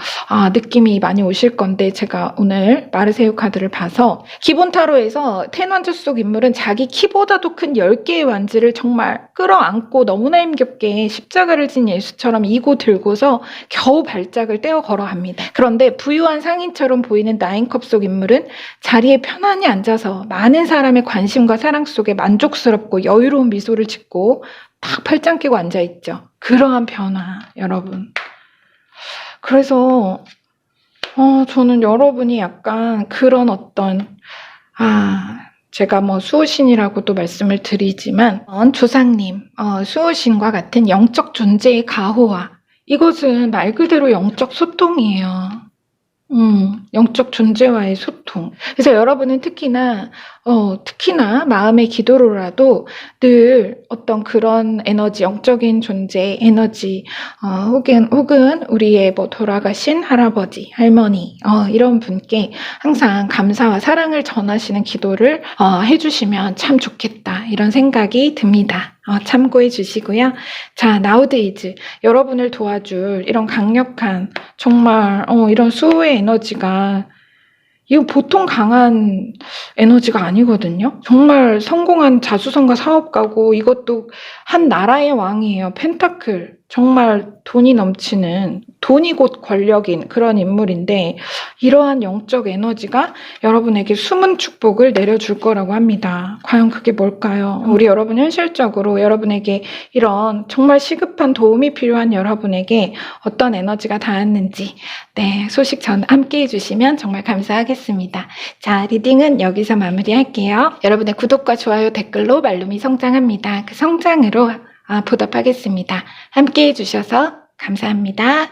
느낌이 많이 오실 건데 제가 오늘 마르세유 카드를 봐서 기본 타로에서 텐 완즈 속 인물은 자기 키보다도 큰 10개의 완즈를 정말 끌어안고 너무나 힘겹게 십자가를 진 예수처럼 이고 들고서 겨우 발작을 떼어 걸어갑니다. 그런데 부유한 상인처럼 보이는 나인컵 속 인물은 자리에 편안히 앉아서 많은 사람의 관심과 사랑 속에 만족스럽고 여유로운 미소를 짓고 딱 팔짱 끼고 앉아있죠. 그러한 변화, 여러분. 그래서 저는 여러분이 약간 그런 어떤 제가 수호신이라고도 말씀을 드리지만 조상님, 수호신과 같은 영적 존재의 가호화, 이것은 말 그대로 영적 소통이에요. 영적 존재와의 소통. 그래서 여러분은 특히나 마음의 기도로라도 늘 어떤 그런 에너지, 영적인 존재 에너지, 혹은 우리의 돌아가신 할아버지, 할머니, 이런 분께 항상 감사와 사랑을 전하시는 기도를 해주시면 참 좋겠다. 이런 생각이 듭니다. 참고해 주시고요. 자, 나우데이즈. 여러분을 도와줄 이런 강력한, 정말, 이런 수호의 에너지가 이거 보통 강한 에너지가 아니거든요. 정말 성공한 자수성가 사업가고 이것도 한 나라의 왕이에요. 펜타클. 정말 돈이 넘치는, 돈이 곧 권력인 그런 인물인데 이러한 영적 에너지가 여러분에게 숨은 축복을 내려줄 거라고 합니다. 과연 그게 뭘까요? 우리 여러분 현실적으로 여러분에게 이런 정말 시급한 도움이 필요한 여러분에게 어떤 에너지가 닿았는지 소식 전 함께 해주시면 정말 감사하겠습니다. 자, 리딩은 여기서 마무리할게요. 여러분의 구독과 좋아요, 댓글로 말룸이 성장합니다. 그 성장으로 보답하겠습니다. 함께 해주셔서 감사합니다.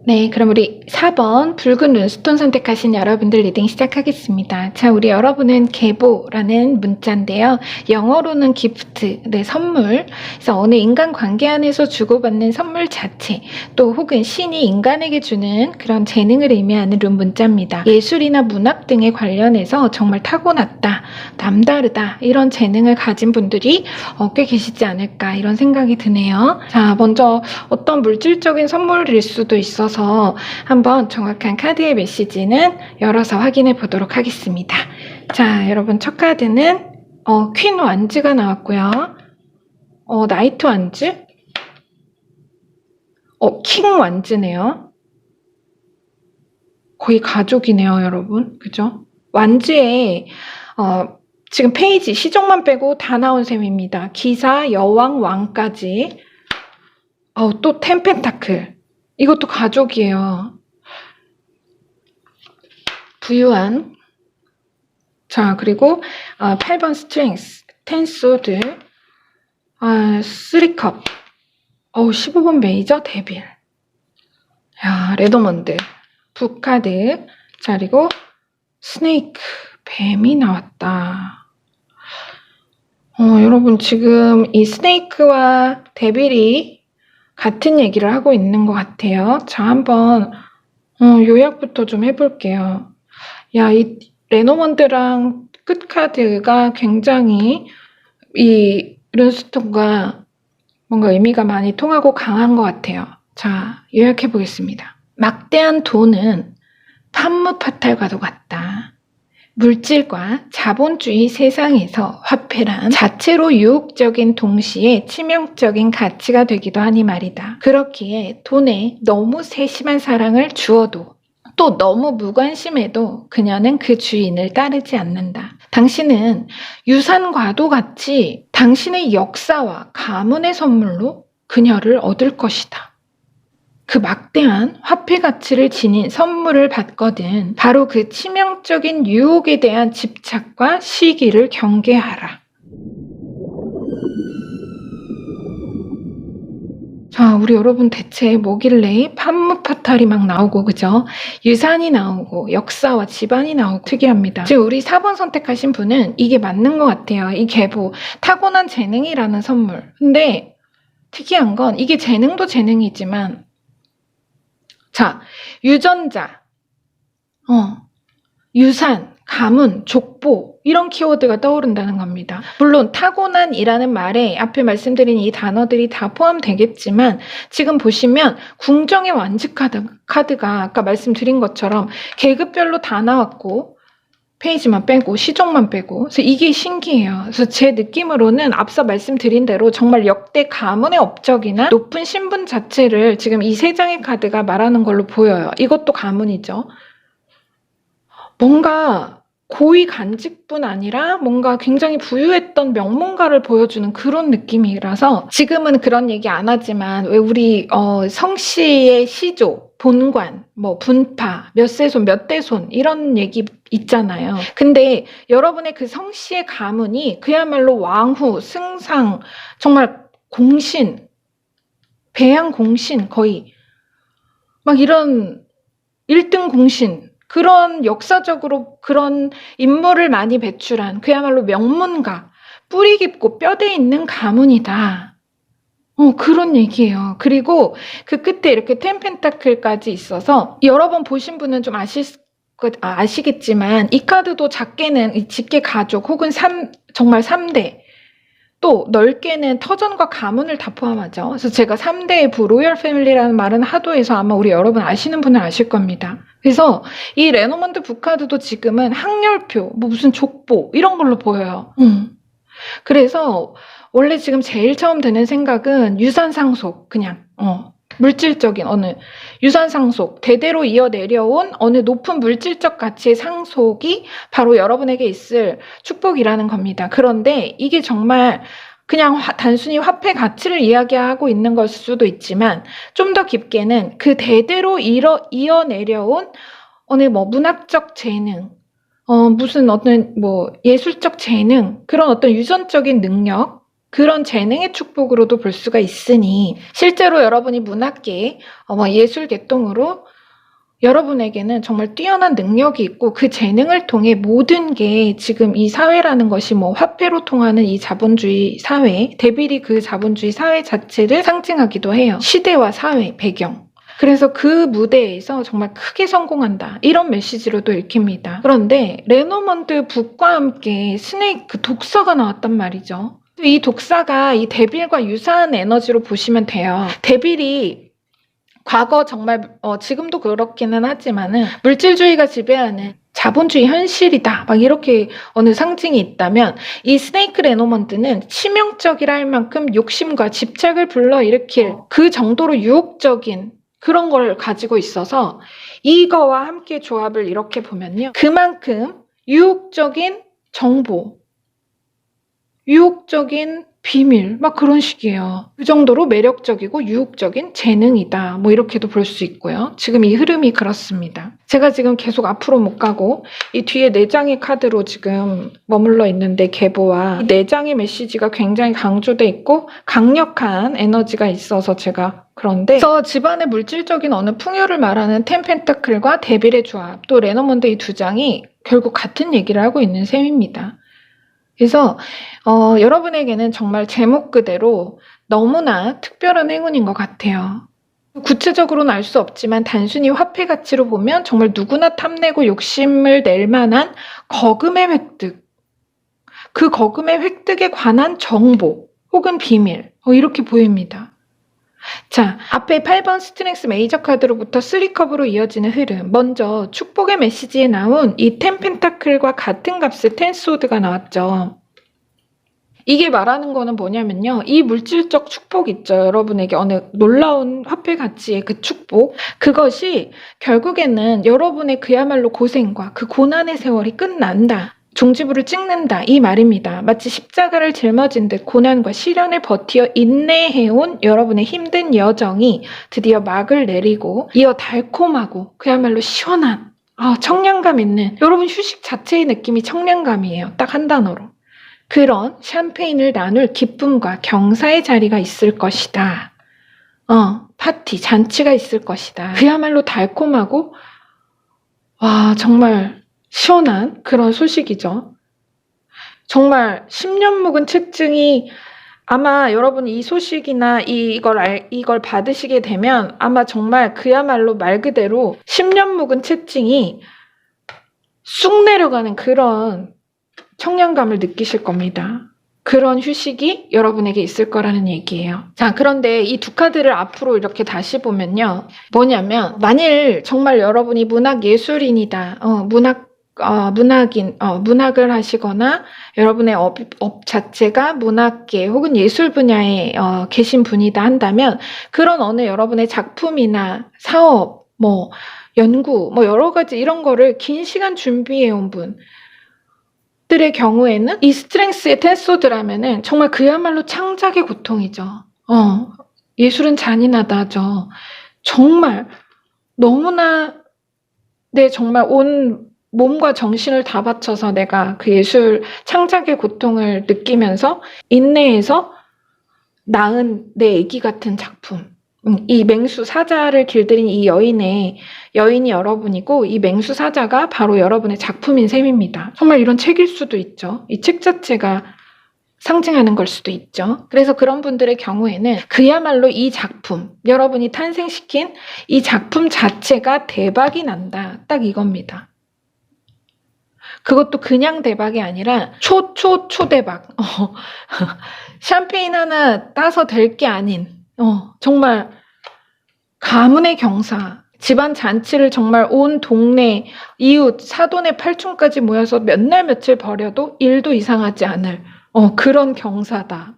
네, 그럼 우리 4번 붉은 룬스톤 선택하신 여러분들 리딩 시작하겠습니다. 자, 우리 여러분은 계보라는 문자인데요. 영어로는 기프트, 네, 선물. 그래서 어느 인간관계 안에서 주고받는 선물 자체, 또 혹은 신이 인간에게 주는 그런 재능을 의미하는 룬 문자입니다. 예술이나 문학 등에 관련해서 정말 타고났다, 남다르다 이런 재능을 가진 분들이 꽤 계시지 않을까 이런 생각이 드네요. 자, 먼저 어떤 물질적인 선물일 수도 있어서 한번 정확한 카드의 메시지는 열어서 확인해 보도록 하겠습니다. 자, 여러분 첫 카드는 퀸 완즈가 나왔고요. 나이트 완즈, 킹 완즈네요. 거의 가족이네요, 여러분. 그죠? 완즈에 지금 페이지 시종만 빼고 다 나온 셈입니다. 기사, 여왕, 왕까지. 또 텐펜타클. 이것도 가족이에요. 부유한. 자, 그리고 8번 스트렝스, 10 소드, 3컵, 15번 메이저, 데빌. 야, 레더먼드, 북카드. 자, 그리고 스네이크, 뱀이 나왔다. 여러분 지금 이 스네이크와 데빌이 같은 얘기를 하고 있는 것 같아요. 자, 한번 요약부터 좀 해볼게요. 야, 이 레노먼드랑 끝카드가 굉장히 이 룬스톤과 뭔가 의미가 많이 통하고 강한 것 같아요. 자, 요약해 보겠습니다. 막대한 돈은 판무파탈과도 같다. 물질과 자본주의 세상에서 화폐란 자체로 유혹적인 동시에 치명적인 가치가 되기도 하니 말이다. 그렇기에 돈에 너무 세심한 사랑을 주어도 또 너무 무관심해도 그녀는 그 주인을 따르지 않는다. 당신은 유산과도 같이 당신의 역사와 가문의 선물로 그녀를 얻을 것이다. 그 막대한 화폐 가치를 지닌 선물을 받거든 바로 그 치명적인 유혹에 대한 집착과 시기를 경계하라. 자, 우리 여러분 대체 뭐길래 판무파탈이 막 나오고 그죠? 유산이 나오고 역사와 집안이 나오고 특이합니다. 지금 우리 4번 선택하신 분은 이게 맞는 것 같아요. 이 계보 타고난 재능이라는 선물. 근데 특이한 건 이게 재능도 재능이지만 자, 유전자, 유산, 가문, 족보 이런 키워드가 떠오른다는 겁니다. 물론 타고난이라는 말에 앞에 말씀드린 이 단어들이 다 포함되겠지만 지금 보시면 궁정의 완즈 카드가 아까 말씀드린 것처럼 계급별로 다 나왔고 페이지만 빼고 시종만 빼고 그래서 이게 신기해요. 그래서 제 느낌으로는 앞서 말씀드린 대로 정말 역대 가문의 업적이나 높은 신분 자체를 지금 이 세 장의 카드가 말하는 걸로 보여요. 이것도 가문이죠. 뭔가 고위 간직뿐 아니라 뭔가 굉장히 부유했던 명문가를 보여주는 그런 느낌이라서 지금은 그런 얘기 안 하지만 왜 우리 성씨의 시조, 본관, 뭐 분파, 몇 세손, 몇 대손 이런 얘기 있잖아요. 근데 여러분의 그 성씨의 가문이 그야말로 왕후, 승상, 정말 공신, 배양 공신 거의 막 이런 1등 공신 그런 역사적으로 그런 인물을 많이 배출한 그야말로 명문가, 뿌리 깊고 뼈대 있는 가문이다. 그런 얘기예요. 그리고 그 끝에 이렇게 텐펜타클까지 있어서 여러 번 보신 분은 좀 아시겠지만 이 카드도 작게는 이 직계 가족 혹은 정말 3대 또 넓게는 터전과 가문을 다 포함하죠. 그래서 제가 3대의 부 로열 패밀리라는 말은 하도 해서 아마 우리 여러분 아시는 분은 아실 겁니다. 그래서 이 레노먼드 북카드도 지금은 항렬표, 뭐 무슨 족보 이런 걸로 보여요. 그래서 원래 지금 제일 처음 드는 생각은 유산 상속, 그냥 물질적인 어느 유산 상속, 대대로 이어 내려온 어느 높은 물질적 가치의 상속이 바로 여러분에게 있을 축복이라는 겁니다. 그런데 이게 정말 그냥 단순히 화폐 가치를 이야기하고 있는 걸 수도 있지만 좀 더 깊게는 그 대대로 이어 내려온 어느 뭐 문학적 재능, 무슨 어떤 뭐 예술적 재능, 그런 어떤 유전적인 능력, 그런 재능의 축복으로도 볼 수가 있으니 실제로 여러분이 문학계, 예술 계통으로 여러분에게는 정말 뛰어난 능력이 있고 그 재능을 통해 모든 게 지금 이 사회라는 것이 화폐로 통하는 이 자본주의 사회, 데빌이 그 자본주의 사회 자체를 상징하기도 해요. 시대와 사회, 배경. 그래서 그 무대에서 정말 크게 성공한다. 이런 메시지로도 읽힙니다. 그런데 레노먼드 북과 함께 스네이크 독사가 나왔단 말이죠. 이 독사가 이 데빌과 유사한 에너지로 보시면 돼요. 데빌이 과거 정말 지금도 그렇기는 하지만은 물질주의가 지배하는 자본주의 현실이다. 막 이렇게 어느 상징이 있다면 이 스네이크 레노먼드는 치명적이라 할 만큼 욕심과 집착을 불러일으킬 그 정도로 유혹적인 그런 걸 가지고 있어서 이거와 함께 조합을 이렇게 보면요. 그만큼 유혹적인 정보, 유혹적인 비밀 막 그런 식이에요. 그 정도로 매력적이고 유혹적인 재능이다. 이렇게도 볼 수 있고요. 지금 이 흐름이 그렇습니다. 제가 지금 계속 앞으로 못 가고 이 뒤에 4장의 카드로 지금 머물러 있는데 계보와 이 4장의 메시지가 굉장히 강조돼 있고 강력한 에너지가 있어서 제가 그래서 집안의 물질적인 어느 풍요를 말하는 텐 펜타클과 데빌의 조합 또 레노먼드 이 2장이 결국 같은 얘기를 하고 있는 셈입니다. 그래서 여러분에게는 정말 제목 그대로 너무나 특별한 행운인 것 같아요. 구체적으로는 알 수 없지만 단순히 화폐 가치로 보면 정말 누구나 탐내고 욕심을 낼 만한 거금의 획득, 그 거금의 획득에 관한 정보 혹은 비밀 이렇게 보입니다. 자, 앞에 8번 스트렝스 메이저 카드로부터 3컵으로 이어지는 흐름. 먼저 축복의 메시지에 나온 이 텐 펜타클과 같은 값의 텐 소드가 나왔죠. 이게 말하는 거는 뭐냐면요. 이 물질적 축복 있죠. 여러분에게 어느 놀라운 화폐 가치의 그 축복. 그것이 결국에는 여러분의 그야말로 고생과 그 고난의 세월이 끝난다. 종지부를 찍는다 이 말입니다. 마치 십자가를 짊어진 듯 고난과 시련을 버티어 인내해온 여러분의 힘든 여정이 드디어 막을 내리고 이어 달콤하고 그야말로 시원한 청량감 있는 여러분 휴식 자체의 느낌이 청량감이에요. 딱 한 단어로. 그런 샴페인을 나눌 기쁨과 경사의 자리가 있을 것이다. 파티, 잔치가 있을 것이다. 그야말로 달콤하고 정말 시원한 그런 소식이죠. 정말 10년 묵은 채증이 아마 여러분이 이 소식이나 이걸 받으시게 되면 아마 정말 그야말로 말 그대로 10년 묵은 채증이 쑥 내려가는 그런 청량감을 느끼실 겁니다. 그런 휴식이 여러분에게 있을 거라는 얘기예요. 자, 그런데 이 2카드를 앞으로 이렇게 다시 보면요. 뭐냐면 만일 정말 여러분이 문학 예술인이다. 문학을 하시거나 여러분의 업 자체가 문학계 혹은 예술 분야에 계신 분이다 한다면 그런 어느 여러분의 작품이나 사업, 연구, 여러 가지 이런 거를 긴 시간 준비해 온 분들의 경우에는 이 스트렝스의 텐소드라면은 정말 그야말로 창작의 고통이죠. 예술은 잔인하다죠. 정말 너무나 정말 온 몸과 정신을 다 바쳐서 내가 그 예술 창작의 고통을 느끼면서 인내해서 낳은 내 아기 같은 작품. 이 맹수 사자를 길들인 이 여인이 여러분이고 이 맹수 사자가 바로 여러분의 작품인 셈입니다. 정말 이런 책일 수도 있죠. 이 책 자체가 상징하는 걸 수도 있죠. 그래서 그런 분들의 경우에는 그야말로 이 작품, 여러분이 탄생시킨 이 작품 자체가 대박이 난다. 딱 이겁니다. 그것도 그냥 대박이 아니라 초대박. 샴페인 하나 따서 될 게 아닌 정말 가문의 경사, 집안 잔치를 정말 온 동네, 이웃, 사돈의 팔촌까지 모여서 몇 날 며칠 벌여도 일도 이상하지 않을 그런 경사다.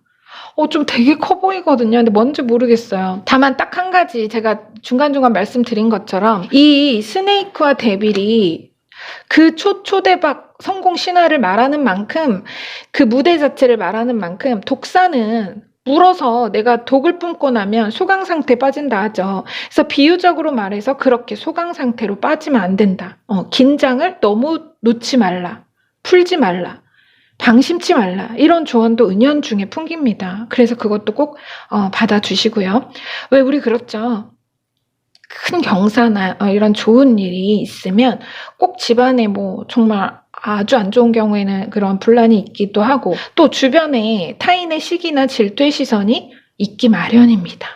좀 되게 커 보이거든요. 근데 뭔지 모르겠어요. 다만 딱 한 가지 제가 중간중간 말씀드린 것처럼 이 스네이크와 데빌이 그 초대박 성공 신화를 말하는 만큼 그 무대 자체를 말하는 만큼 독사는 물어서 내가 독을 뿜고 나면 소강 상태에 빠진다 하죠. 그래서 비유적으로 말해서 그렇게 소강 상태로 빠지면 안 된다. 긴장을 너무 놓지 말라. 풀지 말라. 방심치 말라. 이런 조언도 은연중에 풍깁니다. 그래서 그것도 꼭 받아주시고요. 왜 우리 그렇죠? 큰 경사나 이런 좋은 일이 있으면 꼭 집안에 뭐 정말 아주 안 좋은 경우에는 그런 분란이 있기도 하고 또 주변에 타인의 시기나 질투의 시선이 있기 마련입니다.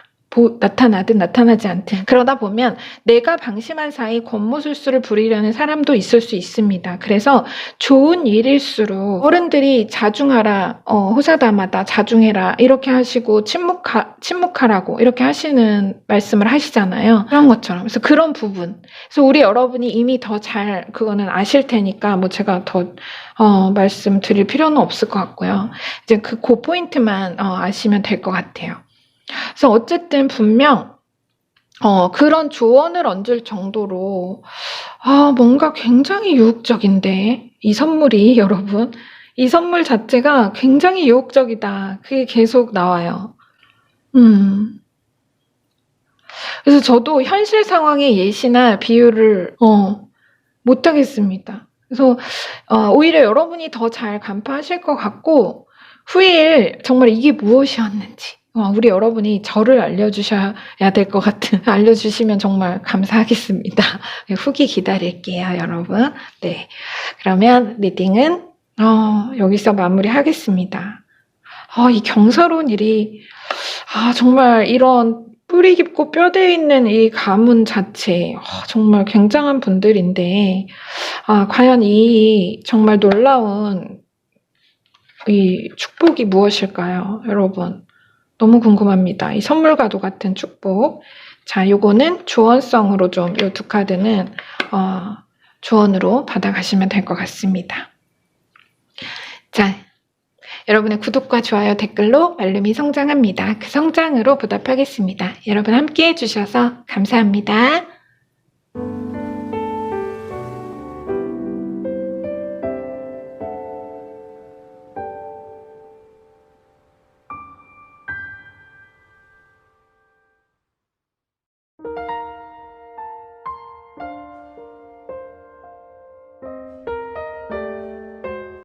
나타나든 나타나지 않든. 그러다 보면 내가 방심한 사이 권모술수를 부리려는 사람도 있을 수 있습니다. 그래서 좋은 일일수록 어른들이 자중하라, 호사다마다 자중해라 이렇게 하시고 침묵하라고 이렇게 하시는 말씀을 하시잖아요. 그런 것처럼. 그래서 그런 부분. 그래서 우리 여러분이 이미 더 잘 그거는 아실 테니까 뭐 제가 더 말씀드릴 필요는 없을 것 같고요. 이제 그 포인트만 아시면 될 것 같아요. 그래서 어쨌든 분명 그런 조언을 얹을 정도로 뭔가 굉장히 유혹적인데 이 선물이 여러분 이 선물 자체가 굉장히 유혹적이다. 그게 계속 나와요. 그래서 저도 현실 상황의 예시나 비유를 못 하겠습니다. 그래서 오히려 여러분이 더 잘 간파하실 것 같고 후일 정말 이게 무엇이었는지 우리 여러분이 저를 알려주셔야 될 것 같은 알려주시면 정말 감사하겠습니다. 후기 기다릴게요, 여러분. 네, 그러면 리딩은 여기서 마무리하겠습니다. 이 경사로운 일이 정말 이런 뿌리 깊고 뼈대 있는 이 가문 자체 정말 굉장한 분들인데 과연 이 정말 놀라운 이 축복이 무엇일까요, 여러분? 너무 궁금합니다. 이 선물과도 같은 축복. 자, 요거는 조언성으로 좀 요 두 카드는 조언으로 받아가시면 될 것 같습니다. 자, 여러분의 구독과 좋아요, 댓글로 말룸이 성장합니다. 그 성장으로 보답하겠습니다. 여러분 함께 해주셔서 감사합니다.